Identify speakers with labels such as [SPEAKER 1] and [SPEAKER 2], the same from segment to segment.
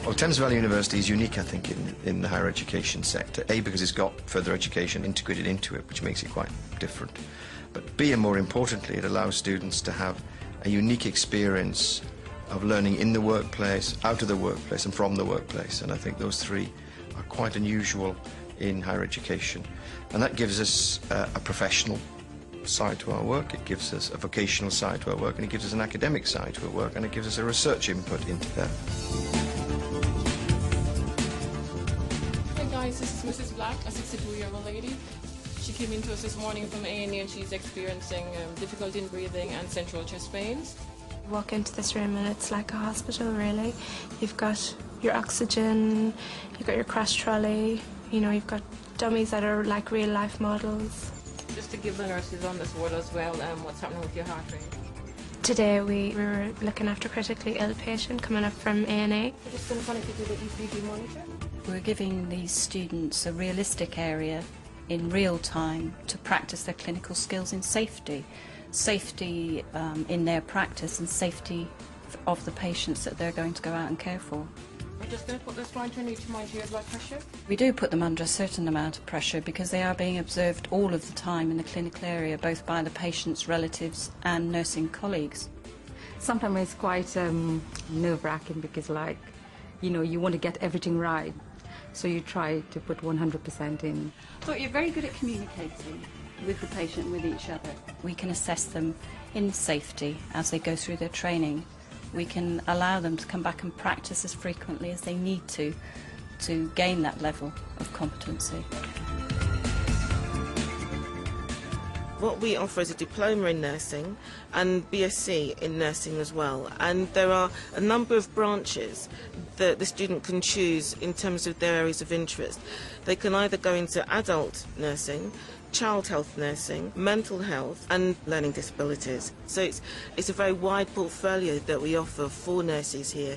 [SPEAKER 1] Well, Thames Valley University is unique, I think, in the higher education sector. A, because it's got further education integrated into it, which makes it quite different. But B, and more importantly, it allows students to have a unique experience of learning in the workplace, out of the workplace, and from the workplace. And I think those three are quite unusual in higher education. And that gives us a professional side to our work, it gives us a vocational side to our work, and it gives us an academic side to our work, and it gives us a research input into that.
[SPEAKER 2] Hey guys, this is Mrs. Black, a 62-year-old lady. She came into us this morning from A&E and she's experiencing difficulty in breathing and central chest pains.
[SPEAKER 3] You walk into this room and it's like a hospital, really. You've got your oxygen, you've got your crash trolley, you know, you've got dummies that are like real-life models.
[SPEAKER 2] Just to give the nurses on this ward as well, what's happening with your heart rate?
[SPEAKER 3] Today we were looking after a critically ill patient coming up from A&E.
[SPEAKER 2] We're just going to connect you to the ECG monitor.
[SPEAKER 4] We're giving these students a realistic area in real time to practice their clinical skills in safety. Safety in their practice and safety of the patients that they're going to go out and care for.
[SPEAKER 2] We're just going to put this monitor in to monitor your blood pressure.
[SPEAKER 4] We do put them under a certain amount of pressure because they are being observed all of the time in the clinical area, both by the patients, relatives and nursing colleagues.
[SPEAKER 5] Sometimes it's quite nerve-wracking because, like, you know, you want to get everything right. So you try to put 100% in.
[SPEAKER 6] I thought you're very good at communicating with the patient, with each other.
[SPEAKER 4] We can assess them in safety as they go through their training. We can allow them to come back and practice as frequently as they need to gain that level of competency.
[SPEAKER 7] What we offer is a diploma in nursing and BSc in nursing as well. And there are a number of branches that the student can choose in terms of their areas of interest. They can either go into adult nursing, child health nursing, mental health and learning disabilities. So it's a very wide portfolio that we offer for nurses here.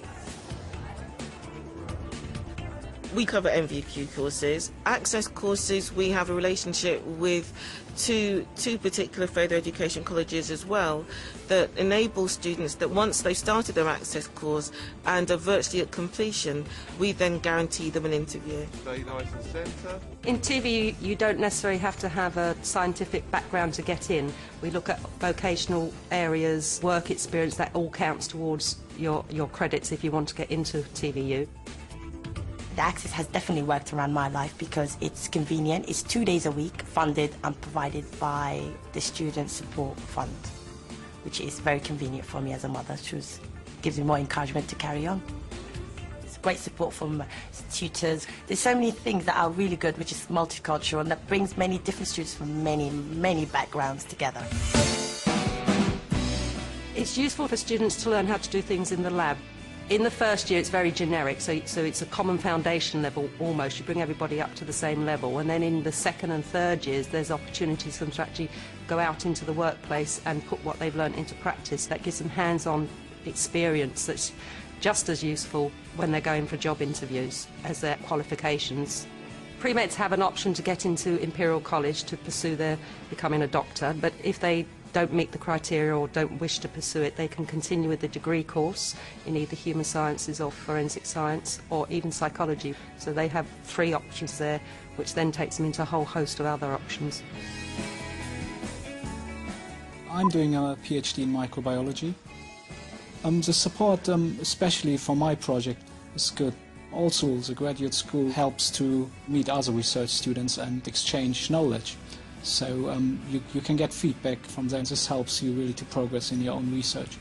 [SPEAKER 7] We cover MVQ courses. Access courses, we have a relationship with two particular further education colleges as well that enable students that once they've started their access course and are virtually at completion, we then guarantee them an interview.
[SPEAKER 8] Stay nice and centre.
[SPEAKER 9] In TVU, you don't necessarily have to have a scientific background to get in. We look at vocational areas, work experience, that all counts towards your credits if you want to get into TVU.
[SPEAKER 10] The access has definitely worked around my life because it's convenient. It's 2 days a week, funded and provided by the Student Support Fund, which is very convenient for me as a mother. It gives me more encouragement to carry on. It's great support from tutors. There's so many things that are really good, which is multicultural, and that brings many different students from many backgrounds together.
[SPEAKER 9] It's useful for students to learn how to do things in the lab. In the first year, it's very generic, so it's a common foundation level almost. You bring everybody up to the same level. And then in the second and third years, there's opportunities for them to actually go out into the workplace and put what they've learned into practice. That gives them hands-on experience that's just as useful when they're going for job interviews as their qualifications. Pre-meds have an option to get into Imperial College to pursue their becoming a doctor, but if they don't meet the criteria or don't wish to pursue it, they can continue with the degree course in either human sciences or forensic science or even psychology. So they have 3 options there, which then takes them into a whole host of other options.
[SPEAKER 11] I'm doing a PhD in microbiology. The support, especially for my project, is good. Also, the graduate school helps to meet other research students and exchange knowledge. So you can get feedback from them. This helps you really to progress in your own research.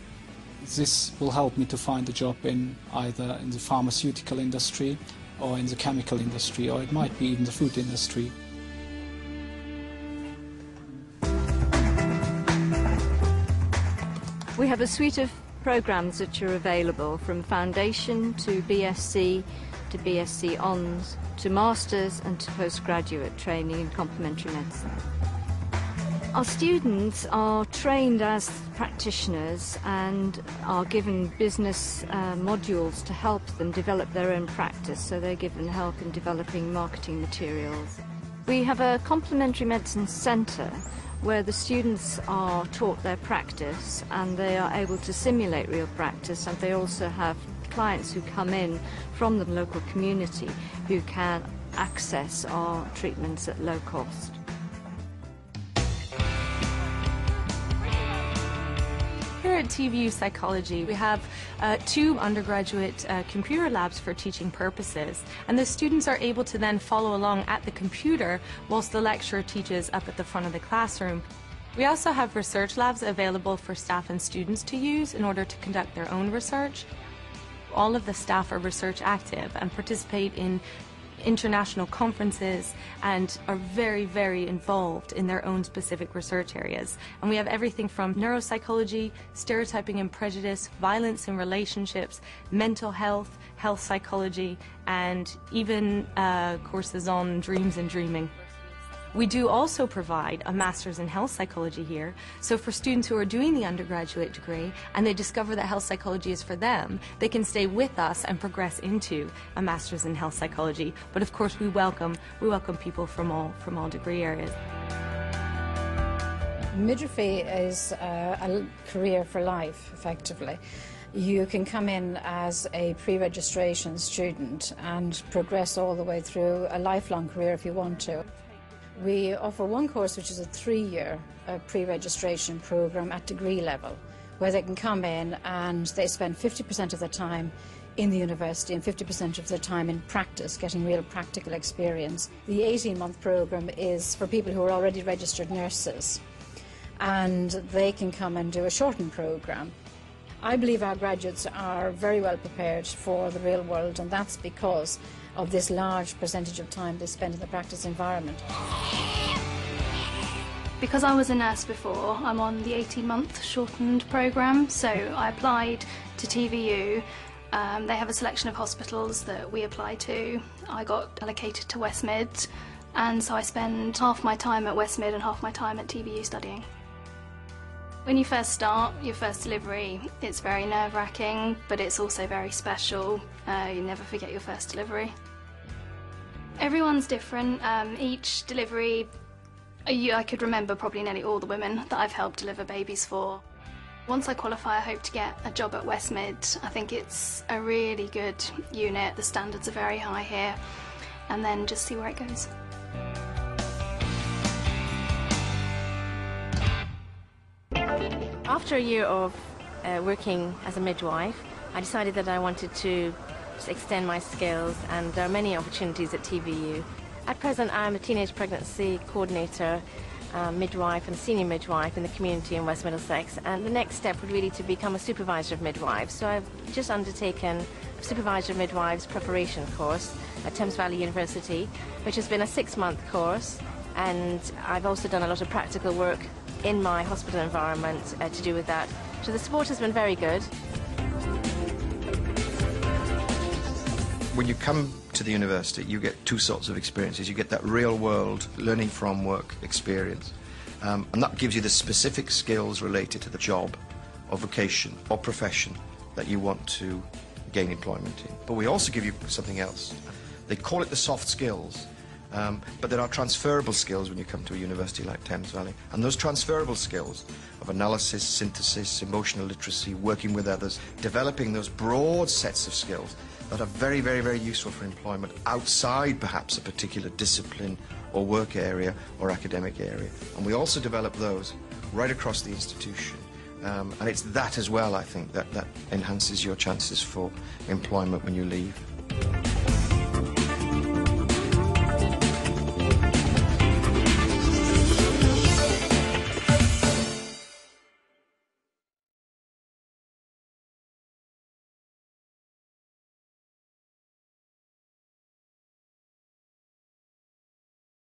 [SPEAKER 11] This will help me to find a job in either in the pharmaceutical industry or in the chemical industry, or it might be even the food industry.
[SPEAKER 12] We have a suite of programs which are available from Foundation to BSc to BSc Hons to Masters and to postgraduate training in complementary medicine. Our students are trained as practitioners and are given business modules to help them develop their own practice, so they're given help in developing marketing materials. We have a complementary medicine centre where the students are taught their practice and they are able to simulate real practice, and they also have clients who come in from the local community who can access our treatments at low cost.
[SPEAKER 8] Here at TVU Psychology, we have 2 undergraduate computer labs for teaching purposes, and the students are able to then follow along at the computer whilst the lecturer teaches up at the front of the classroom. We also have research labs available for staff and students to use in order to conduct their own research. All of the staff are research active and participate in international conferences and are very, very involved in their own specific research areas. And we have everything from neuropsychology, stereotyping and prejudice, violence in relationships, mental health, health psychology, and even courses on dreams and dreaming. We do also provide a master's in health psychology here, so for students who are doing the undergraduate degree and they discover that health psychology is for them, they can stay with us and progress into a master's in health psychology. But of course we welcome people from all degree areas.
[SPEAKER 13] Midwifery is a career for life, effectively. You can come in as a pre-registration student and progress all the way through a lifelong career if you want to. We offer one course which is a 3-year pre-registration program at degree level, where they can come in and they spend 50% of their time in the university and 50% of their time in practice, getting real practical experience. The 18-month program is for people who are already registered nurses, and they can come and do a shortened program. I believe our graduates are very well prepared for the real world, and that's because of this large percentage of time they spend in the practice environment.
[SPEAKER 14] Because I was a nurse before, I'm on the 18-month shortened programme, so I applied to TVU. They have a selection of hospitals that we apply to. I got allocated to West Mid, and so I spend half my time at West Mid and half my time at TVU studying. When you first start your first delivery, it's very nerve-wracking, but it's also very special. You never forget your first delivery. Everyone's different. Each delivery, I could remember probably nearly all the women that I've helped deliver babies for. Once I qualify, I hope to get a job at West Mid. I think it's a really good unit. The standards are very high here, and then just see where it goes.
[SPEAKER 15] After a year of working as a midwife, I decided that I wanted to extend my skills, and there are many opportunities at TVU. At present, I'm a teenage pregnancy coordinator, midwife and senior midwife in the community in West Middlesex, and the next step would really to become a supervisor of midwives. So I've just undertaken a supervisor of midwives preparation course at Thames Valley University, which has been a 6-month course, and I've also done a lot of practical work in my hospital environment to do with that. So the support has been very good.
[SPEAKER 1] When you come to the university, you get 2 sorts of experiences. You get that real-world learning from work experience, and that gives you the specific skills related to the job or vocation or profession that you want to gain employment in. But we also give you something else. They call it the soft skills, but there are transferable skills when you come to a university like Thames Valley. And those transferable skills of analysis, synthesis, emotional literacy, working with others, developing those broad sets of skills that are very, very, very useful for employment outside perhaps a particular discipline or work area or academic area. And we also develop those right across the institution. And it's that as well, I think, that enhances your chances for employment when you leave.